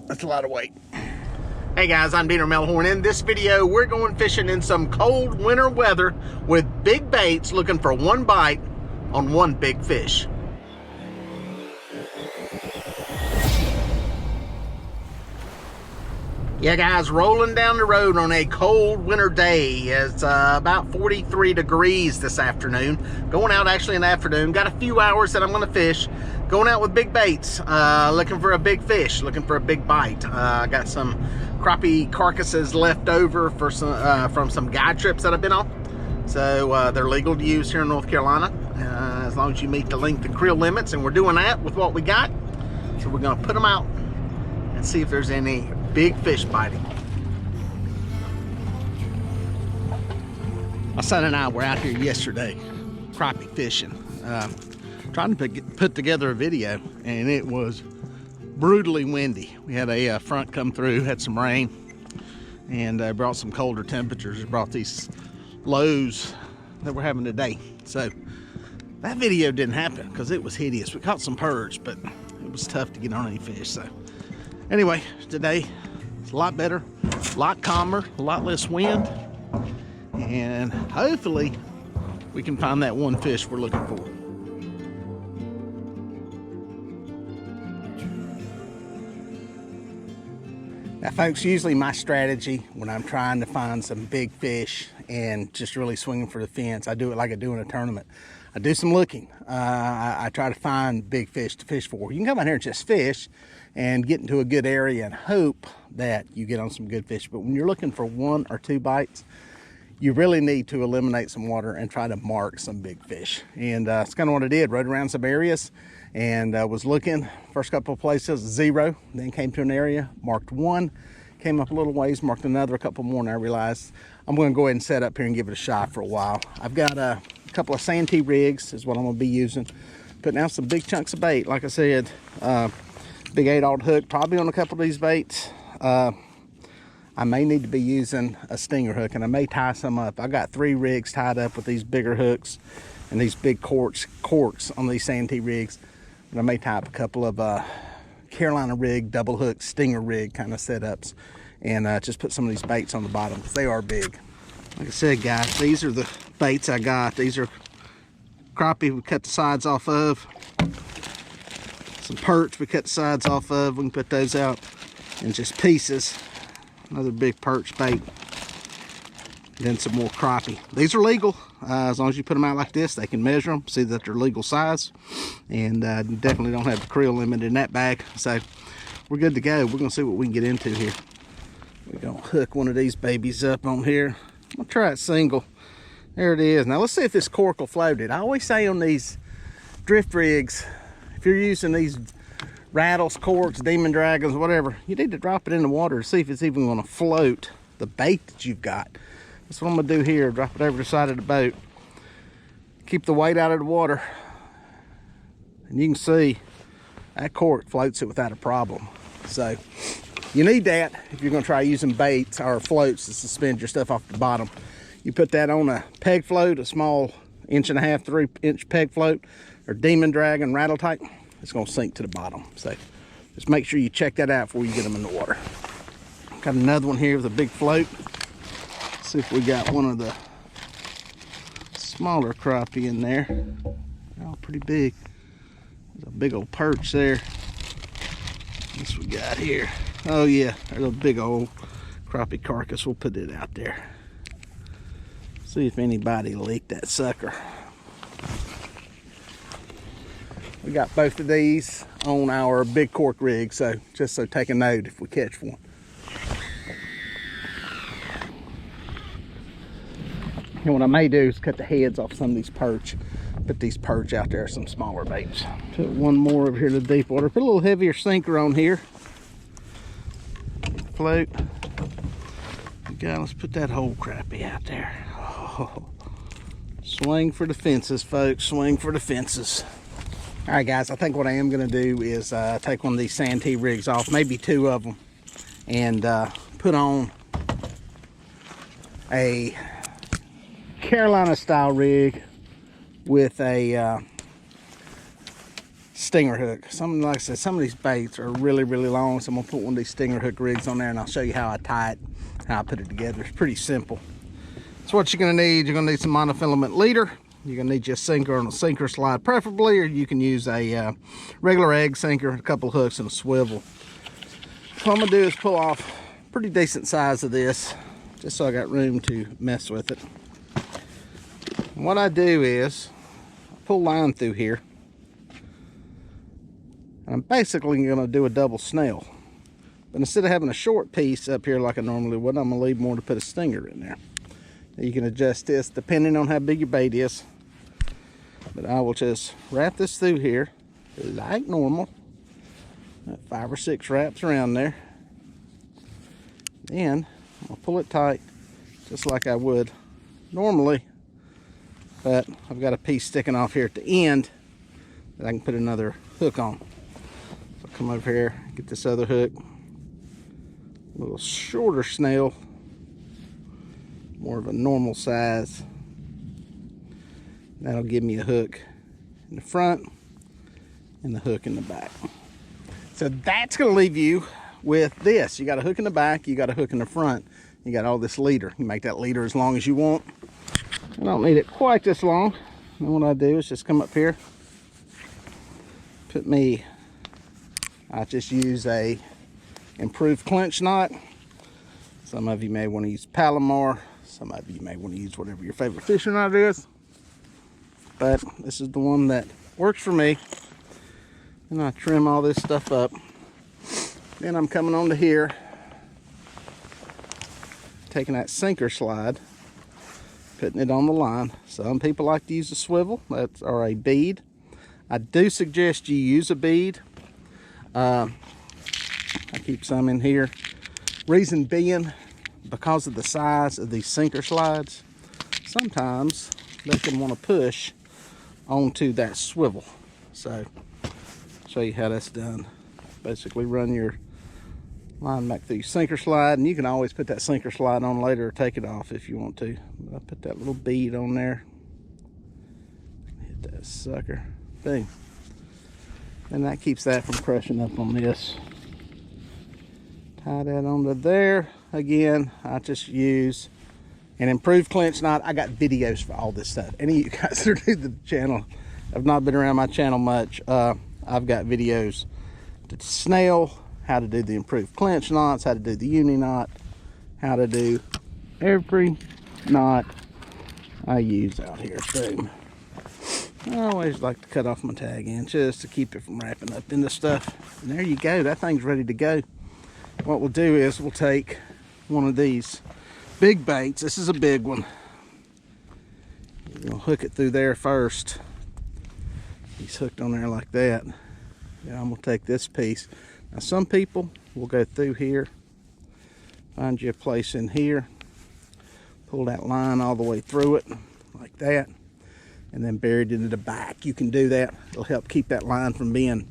That's a lot of weight. Hey guys, I'm Deaner Melhorn. In this video, we're going fishing in some cold winter weather with big baits, looking for one bite on one big fish. Yeah guys, rolling down the road on a cold winter day. It's about 43 degrees this afternoon. Going out actually in the afternoon. Got a few hours that I'm gonna fish. Going out with big baits, looking for a big fish, looking for a big bite. Got some crappie carcasses left over for some, from some guide trips that I've been on. So they're legal to use here in North Carolina, as long as you meet the length and creel limits, and we're doing that with what we got. So we're gonna put them out and see if there's any big fish biting. My son and I were out here yesterday crappie fishing, trying to put together a video, and it was brutally windy. We had a front come through, had some rain, and brought some colder temperatures. It brought these lows that we're having today. So that video didn't happen because it was hideous. We caught some perch, but it was tough to get on any fish. So anyway, today it's a lot better, a lot calmer, a lot less wind, and hopefully we can find that one fish we're looking for. Now folks, usually my strategy when I'm trying to find some big fish and just really swinging for the fence, I do it like I do in a tournament. I do some looking. I try to find big fish to fish for. You can come out here and just fish and get into a good area and hope that you get on some good fish. But when you're looking for one or two bites, you really need to eliminate some water and try to mark some big fish. And that's kind of what I did. Rode around some areas and was looking. First couple of places, 0. Then came to an area, marked 1. Came up a little ways, marked another, a couple more, and I realized I'm going to go ahead and set up here and give it a shot for a while. I've got a couple of santee rigs is what I'm going to be using. Putting out some big chunks of bait. Like I said, big 8/0 hook, probably on a couple of these baits. I may need to be using a stinger hook, and I may tie some up. I got 3 rigs tied up with these bigger hooks and these big corks on these santee rigs. But I may tie up a couple of Carolina rig, double hook, stinger rig kind of setups, and just put some of these baits on the bottom because they are big. Like I said, guys, these are the baits I got. These are crappie we cut the sides off of. Some perch we cut the sides off of. We can put those out in just pieces. Another big perch bait. Then some more crappie. These are legal. As long as you put them out like this, they can measure them, see that they're legal size, and you definitely don't have the creel limit in that bag. So we're good to go. We're gonna see what we can get into here. We're gonna hook one of these babies up on here. I'm gonna try it single. There it is. Now let's see if this cork will float it. I always say on these drift rigs, if you're using these rattles, corks, demon dragons, whatever, you need to drop it in the water to see if it's even gonna float the bait that you've got. That's what I'm gonna do here. Drop it over the side of the boat. Keep the weight out of the water. And you can see that cork floats it without a problem. So you need that if you're gonna try using baits or floats to suspend your stuff off the bottom. You put that on a peg float, a small 1.5 to 3-inch peg float, or demon dragon rattle type, it's gonna sink to the bottom. So just make sure you check that out before you get them in the water. Got another one here with a big float. See if we got one of the smaller crappie in there. They're all pretty big. There's a big old perch there. What's we got here? Oh yeah, there's a big old crappie carcass. We'll put it out there. See if anybody leaked that sucker. We got both of these on our big cork rig, so just so take a note if we catch one. And what I may do is cut the heads off some of these perch. Put these perch out there, some smaller baits. Put one more over here to the deep water. Put a little heavier sinker on here. Float. Okay, let's put that whole crappie out there. Oh. Swing for the fences, folks. Swing for the fences. All right, guys, I think what I am going to do is take one of these santee rigs off, maybe 2 of them, and put on a Carolina style rig with a stinger hook. Like I said, some of these baits are really, really long, so I'm gonna put one of these stinger hook rigs on there, and I'll show you how I tie it, how I put it together. It's pretty simple. So what you're gonna need some monofilament leader. You're gonna need your sinker on a sinker slide preferably, or you can use a regular egg sinker, a couple of hooks, and a swivel. What I'm gonna do is pull off a pretty decent size of this, just so I got room to mess with it. And what I do is I pull line through here. I'm basically going to do a double snail, but instead of having a short piece up here like I normally would, I'm going to leave more to put a stinger in there. You can adjust this depending on how big your bait is, but I will just wrap this through here like normal. 5 or 6 wraps around there. Then I'll pull it tight just like I would normally, but I've got a piece sticking off here at the end that I can put another hook on. Come over here, get this other hook, a little shorter snail, more of a normal size. That'll give me a hook in the front and the hook in the back. So that's going to leave you with this. You got a hook in the back, you got a hook in the front, you got all this leader. You make that leader as long as you want. I don't need it quite this long. And what I do is just come up here, I just use a improved clinch knot. Some of you may want to use Palomar. Some of you may want to use whatever your favorite fishing knot is. But this is the one that works for me. And I trim all this stuff up. Then I'm coming on to here, taking that sinker slide, putting it on the line. Some people like to use a swivel, or a bead. I do suggest you use a bead. I keep some in here. Reason being, because of the size of these sinker slides, sometimes they can want to push onto that swivel. So, I'll show you how that's done. Basically run your line back through your sinker slide, and you can always put that sinker slide on later or take it off if you want to. But I put that little bead on there. Hit that sucker. Boom. And that keeps that from crushing up on this. Tie that onto there. Again, I just use an improved clinch knot. I got videos for all this stuff. Any of you guys that are new to the channel have not been around my channel much. I've got videos to snail, how to do the improved clinch knots, how to do the uni knot, how to do every knot I use out here. Boom. I always like to cut off my tag end just to keep it from wrapping up into stuff. And there you go, that thing's ready to go. What we'll do is we'll take one of these big baits. This is a big one. We'll hook it through there first. He's hooked on there like that. Yeah, I'm gonna take this piece. Now some people will go through here, find you a place in here, pull that line all the way through it like that, and then bury it into the back. You can do that. It'll help keep that line from being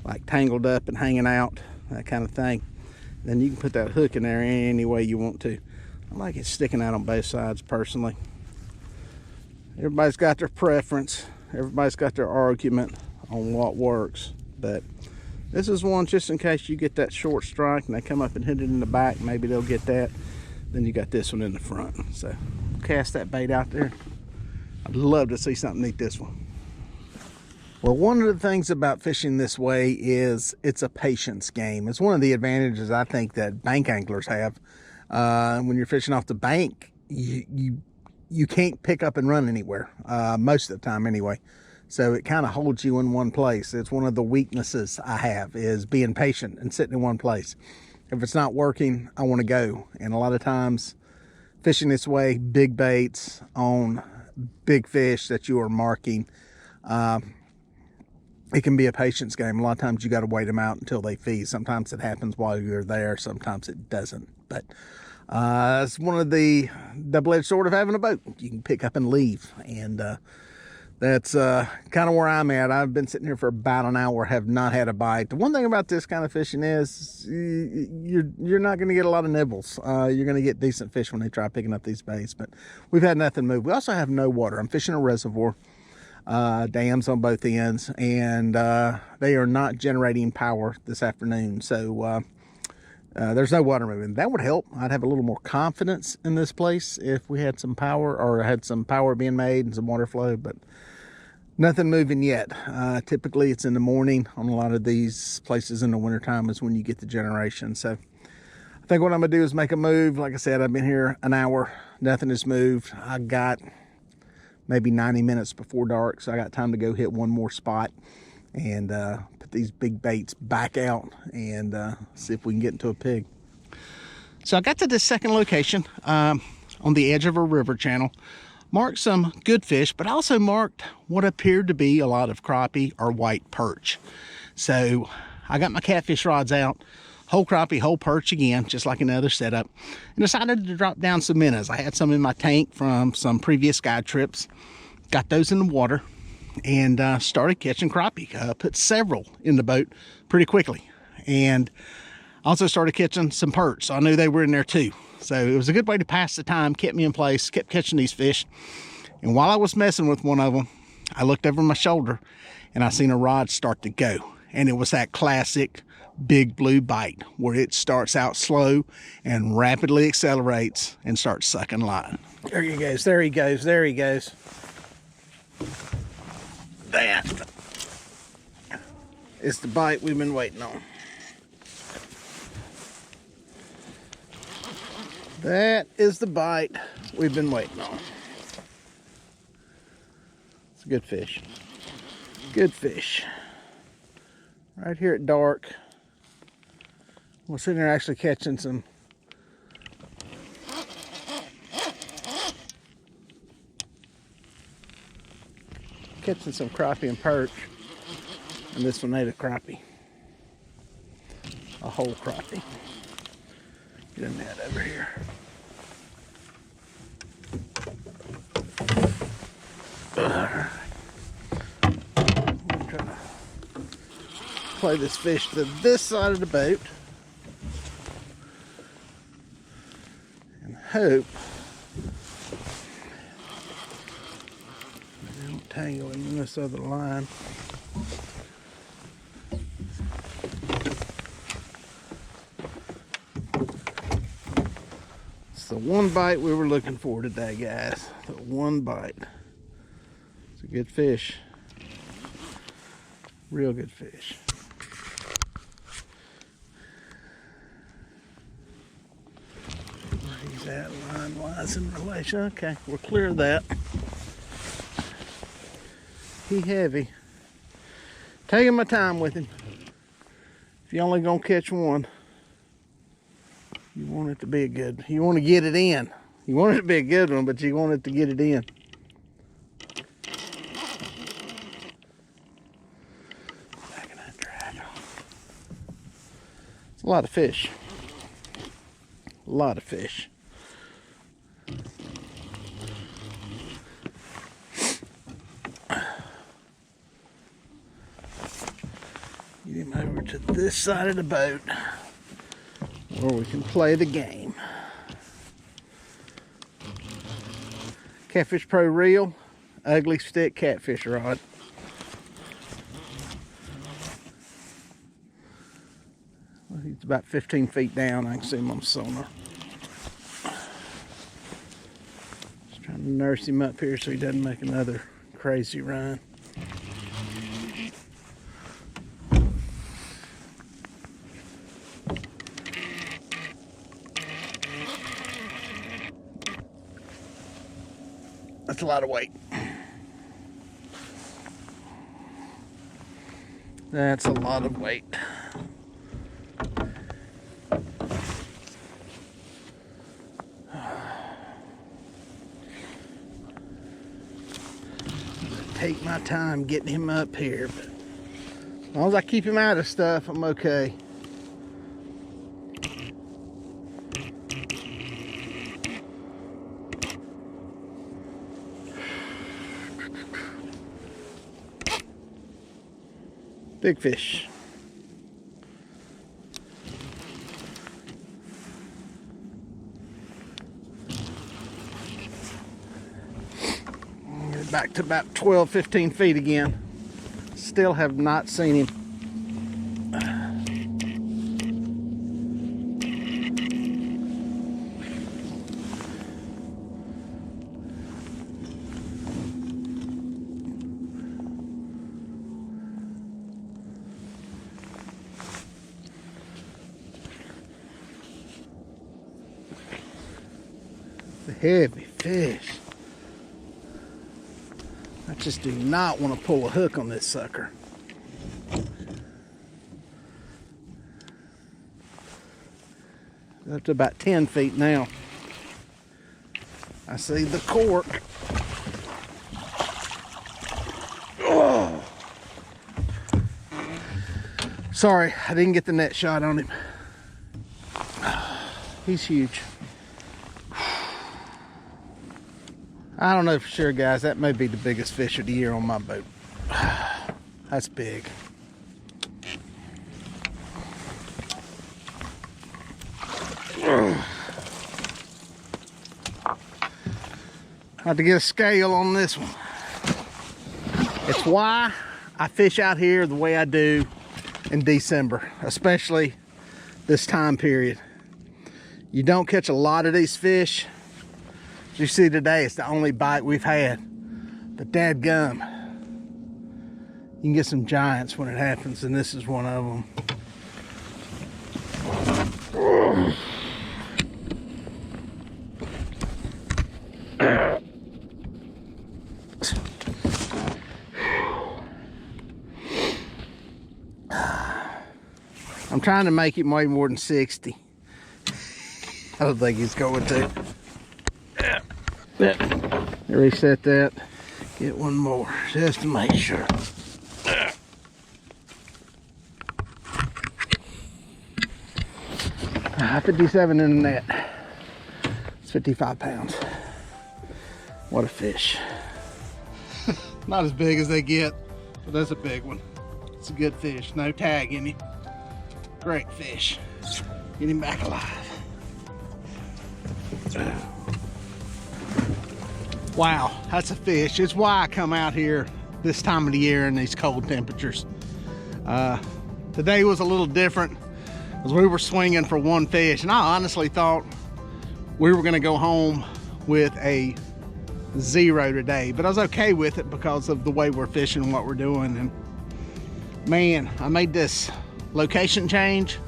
like tangled up and hanging out, that kind of thing. Then you can put that hook in there any way you want to. I like it sticking out on both sides personally. Everybody's got their preference. Everybody's got their argument on what works. But this is one just in case you get that short strike and they come up and hit it in the back. Maybe they'll get that. Then you got this one in the front. So cast that bait out there. I'd love to see something eat this one. Well, one of the things about fishing this way is it's a patience game. It's one of the advantages I think that bank anglers have. When you're fishing off the bank, you can't pick up and run anywhere, most of the time anyway. So it kind of holds you in one place. It's one of the weaknesses I have, is being patient and sitting in one place. If it's not working, I want to go. And a lot of times fishing this way, big baits on big fish that you are marking, it can be a patience game. A lot of times you got to wait them out until they feed. Sometimes it happens while you're there, sometimes it doesn't. But it's one of the double-edged sword of having a boat. You can pick up and leave, and that's kind of where I'm at. I've been sitting here for about an hour, have not had a bite. The one thing about this kind of fishing is you're not going to get a lot of nibbles. You're going to get decent fish when they try picking up these baits, but we've had nothing move. We also have no water. I'm fishing a reservoir. dams on both ends, and they are not generating power this afternoon. So there's no water moving. That would help. I'd have a little more confidence in this place if we had some power, or had some power being made and some water flow, but nothing moving yet. Typically it's in the morning on a lot of these places in the wintertime is when you get the generation. So I think what I'm gonna do is make a move. Like I said, I've been here an hour, nothing has moved. I got maybe 90 minutes before dark, so I got time to go hit one more spot and put these big baits back out and see if we can get into a pig. So I got to this second location on the edge of a river channel, marked some good fish, but also marked what appeared to be a lot of crappie or white perch. So I got my catfish rods out, whole crappie, whole perch again, just like another setup, and decided to drop down some minnows. I had some in my tank from some previous guide trips, got those in the water, and started catching crappie. Put several in the boat pretty quickly, and also started catching some perch, so I knew they were in there too. So it was a good way to pass the time, kept me in place, kept catching these fish. And while I was messing with one of them, I looked over my shoulder and I seen a rod start to go, and it was that classic big blue bite where it starts out slow and rapidly accelerates and starts sucking line. There he goes, there he goes, there he goes. That is the bite we've been waiting on. That is the bite we've been waiting on. It's a good fish. Good fish. Right here at dark. We're sitting there actually catching some crappie and perch, and this one ate a crappie, a whole crappie. Get a net over here. Alright. I'm gonna try to play this fish to this side of the boat and hope I don't tangle him in this other line. It's the one bite we were looking for today, guys. The one bite. It's a good fish. Real good fish. Where he's at line-wise in relation. Okay, we're clear of that. He heavy. Taking my time with him. If you're only gonna catch one, you want it to be a good, you want to get it in. You want it to be a good one, but you want it to get it in. Back in that drag. It's a lot of fish. A lot of fish. Get him over to this side of the boat where we can play the game. Catfish Pro Reel, ugly stick catfish rod. Well, he's about 15 feet down. I can see him on sonar. Just trying to nurse him up here so he doesn't make another crazy run. That's a lot of weight. That's a lot of weight. Take my time getting him up here, but as long as I keep him out of stuff, I'm okay. Big fish. back to about 12, 15 feet again. Still have not seen him. The heavy fish. I just do not want to pull a hook on this sucker. Up to about 10 feet now. I see the cork. Oh. Sorry, I didn't get the net shot on him. He's huge. I don't know for sure, guys. That may be the biggest fish of the year on my boat. That's big. I have to get a scale on this one. It's why I fish out here the way I do in December, especially this time period. You don't catch a lot of these fish. As you see today, it's the only bite we've had. But dadgum, you can get some giants when it happens, and this is one of them. I'm trying to make it way more than 60. I don't think he's going to. Reset that. Get one more just to make sure. 57 in the net. It's 55 pounds. What a fish. Not as big as they get, but that's a big one. It's a good fish. No tag in him. Great fish. Get him back alive. Wow, that's a fish. It's why I come out here this time of the year in these cold temperatures. Today was a little different as we were swinging for one fish, and I honestly thought we were gonna go home with a 0 today, but I was okay with it because of the way we're fishing and what we're doing. And man, I made this location change.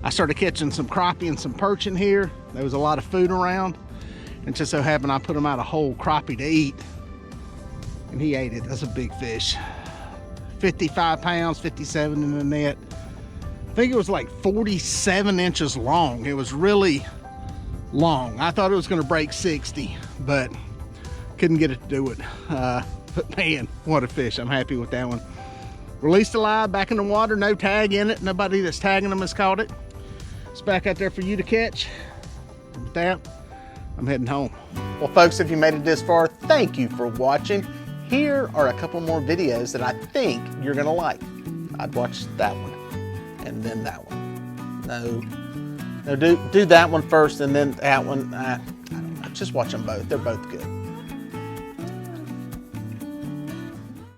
I started catching some crappie and some perch in here. There was a lot of food around. And just so happened I put him out a whole crappie to eat, and he ate it. That's a big fish. 55 pounds, 57 in the net. I think it was like 47 inches long. It was really long. I thought it was gonna break 60, but couldn't get it to do it. But man, what a fish. I'm happy with that one. Released alive, back in the water, no tag in it. Nobody that's tagging them has caught it. It's back out there for you to catch. And with that, I'm heading home. Well, folks, if you made it this far, thank you for watching. Here are a couple more videos that I think you're gonna like. I'd watch that one and then that one. No, do that one first and then that one. I don't know, just watch them both. They're both good.